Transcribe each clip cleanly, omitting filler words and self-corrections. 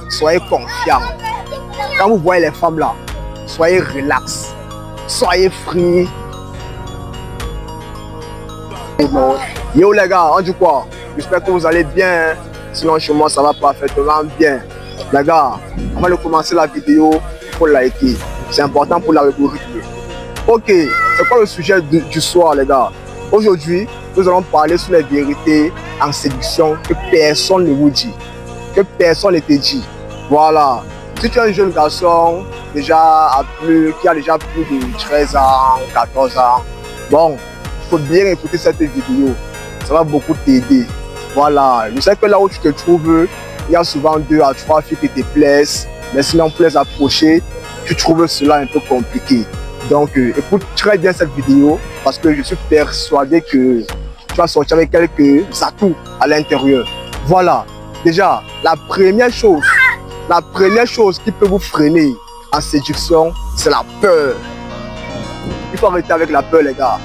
soyez confiants. Quand vous voyez les femmes là, soyez relax, soyez free. Yo les gars, on dit quoi? J'espère que vous allez bien. Sinon chez moi ça va parfaitement bien. Les gars, avant de commencer la vidéo, il faut liker. C'est important pour l'algorithme. Ok, c'est quoi le sujet du soir les gars? Aujourd'hui, nous allons parler sur les vérités en séduction que personne ne vous dit. Que personne ne te dit. Voilà. Si tu es un jeune garçon qui a déjà plus de 13 ans, 14 ans, bon, il faut bien écouter cette vidéo. Ça va beaucoup t'aider. Voilà. Je sais que là où tu te trouves, il y a souvent 2 à 3 filles qui te plaisent. Mais sinon, pour les approcher, tu trouves cela un peu compliqué. Donc, écoute très bien cette vidéo parce que je suis persuadé que tu vas sortir avec quelques atouts à l'intérieur. Voilà. Déjà, la première chose qui peut vous freiner en séduction, c'est la peur. Il faut arrêter avec la peur, les gars.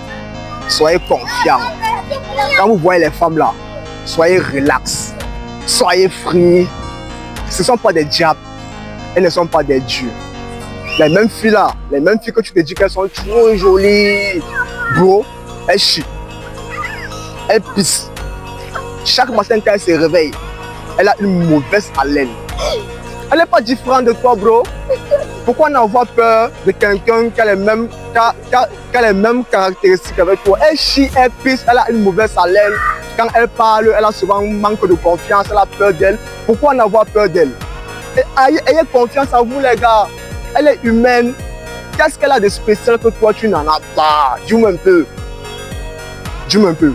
Soyez confiants. Quand vous voyez les femmes là, soyez relax, soyez free. Ce ne sont pas des diables, elles ne sont pas des dieux. Les mêmes filles là, les mêmes filles que tu te dis qu'elles sont trop jolies, bro, elles chient, elles pissent. Chaque matin quand elle se réveille, elle a une mauvaise haleine. Elle n'est pas différente de toi, bro. Pourquoi en avoir peur de quelqu'un qui a les mêmes caractéristiques avec toi? Elle chie, elle pisse, elle a une mauvaise haleine. Quand elle parle, elle a souvent un manque de confiance, elle a peur d'elle. Pourquoi en avoir peur d'elle? Ayez confiance en vous, les gars. Elle est humaine. Qu'est-ce qu'elle a de spécial que toi, tu n'en as pas? Dis-moi un peu. Dis-moi un peu.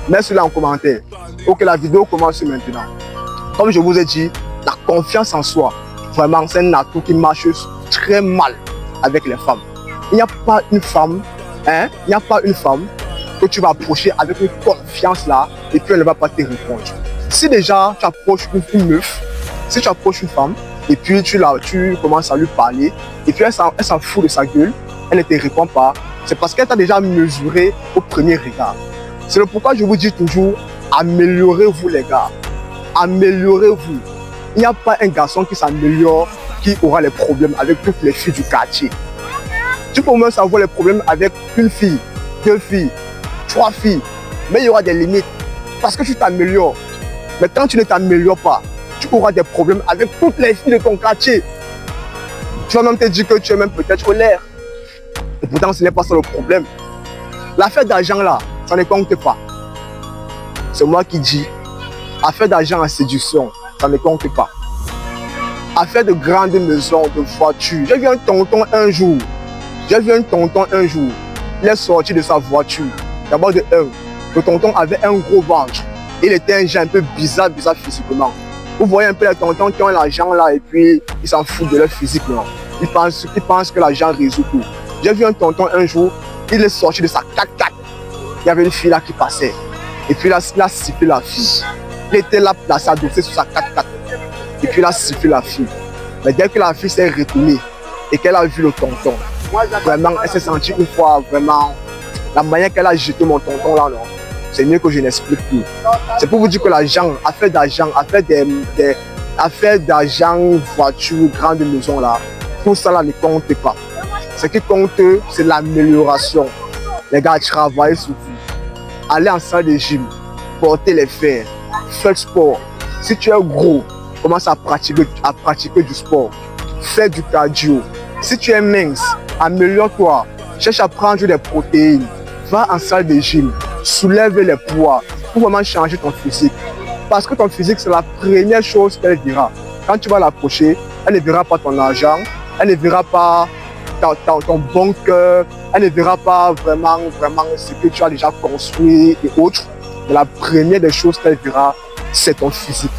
Mets cela en commentaire. Ok, la vidéo commence maintenant. Comme je vous ai dit, la confiance en soi, vraiment, c'est un atout qui marche très mal avec les femmes. Il n'y a pas une femme, que tu vas approcher avec une confiance là et puis elle ne va pas te répondre. Si déjà tu approches une meuf, si tu approches une femme et puis tu commences à lui parler et puis elle s'en fout de sa gueule, elle ne te répond pas, c'est parce qu'elle t'a déjà mesuré au premier regard. C'est le pourquoi je vous dis toujours, améliorez-vous les gars, améliorez-vous. Il n'y a pas un garçon qui s'améliore qui aura les problèmes avec toutes les filles du quartier. Tu peux même savoir les problèmes avec une fille, 2 filles, 3 filles, mais il y aura des limites parce que tu t'améliores. Mais quand tu ne t'améliores pas, tu auras des problèmes avec toutes les filles de ton quartier. Tu vas même te dire que tu es même peut-être l'air. Et pourtant, ce n'est pas ça le problème. L'affaire d'argent là, ça ne compte pas. C'est moi qui dis, affaire d'argent en séduction, ça ne compte pas. Affaire de grandes maisons, de voitures. J'ai vu un tonton un jour. Il est sorti de sa voiture. D'abord de le tonton avait un gros ventre. Il était un genre un peu bizarre physiquement. Vous voyez un peu les tontons qui ont l'argent là et puis ils s'en foutent de leur physique là. Ils pensent que l'argent résout tout. J'ai vu un tonton un jour, il est sorti de sa 4x4. Il y avait une fille là qui passait. Et puis là, il a sifflé la fille. Il était là placé adossé sur sa 4x4. Et puis il a sifflé la fille. Mais dès que la fille s'est retournée et qu'elle a vu le tonton, vraiment, elle s'est sentie une fois vraiment, la manière qu'elle a jeté mon tonton là, non, c'est mieux que je n'explique plus. C'est pour vous dire que l'argent, affaire d'argent, voiture, grande maison là, tout ça là ne compte pas. Ce qui compte, c'est l'amélioration. Les gars, travaillez sur vous. Allez en salle de gym, portez les fers, faites sport. Si tu es gros, commence à pratiquer du sport. Fais du cardio. Si tu es mince, améliore-toi. Cherche à prendre des protéines. Va en salle de gym. Soulève les poids pour vraiment changer ton physique. Parce que ton physique, c'est la première chose qu'elle verra. Quand tu vas l'approcher, elle ne verra pas ton argent, elle ne verra pas ton bon cœur, elle ne verra pas vraiment ce que tu as déjà construit et autres. Mais la première des choses qu'elle verra, c'est ton physique.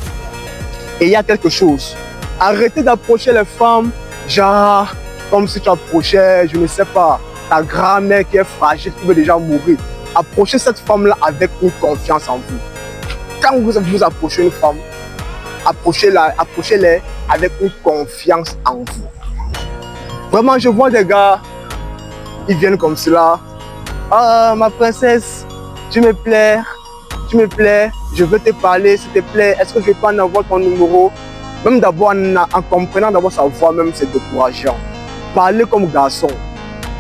Et il y a quelque chose. Arrêtez d'approcher les femmes, genre, comme si tu approchais, je ne sais pas, ta grand-mère qui est fragile, qui veut déjà mourir. Approchez cette femme-là avec une confiance en vous. Quand vous approchez une femme, approchez-les avec une confiance en vous. Vraiment, je vois des gars, ils viennent comme cela. Ah, ma princesse, tu me plais, je veux te parler, s'il te plaît. Est-ce que je peux en avoir ton numéro? Même d'abord, en comprenant d'abord sa voix, même c'est décourageant. Parler comme garçon.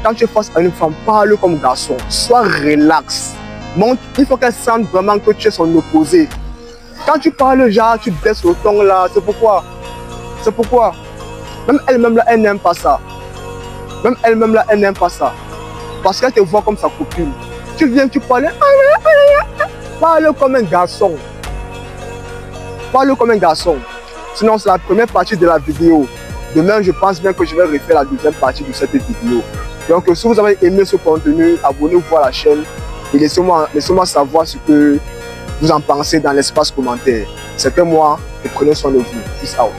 Quand tu es face à une femme, parle comme garçon. Sois relax. Montre, il faut qu'elle sente vraiment que tu es son opposé. Quand tu parles, genre, tu baisses le ton là, c'est pourquoi. C'est pourquoi. Même elle-même là, elle n'aime pas ça. Même elle-même là, elle n'aime pas ça. Parce qu'elle te voit comme sa copine. Tu viens, tu parles. Parle comme un garçon. Parle comme un garçon. Sinon, c'est la première partie de la vidéo. Demain, je pense bien que je vais refaire la deuxième partie de cette vidéo. Donc, si vous avez aimé ce contenu, abonnez-vous à la chaîne et laissez-moi savoir ce que vous en pensez dans l'espace commentaire. C'était moi et prenez soin de vous. Peace out.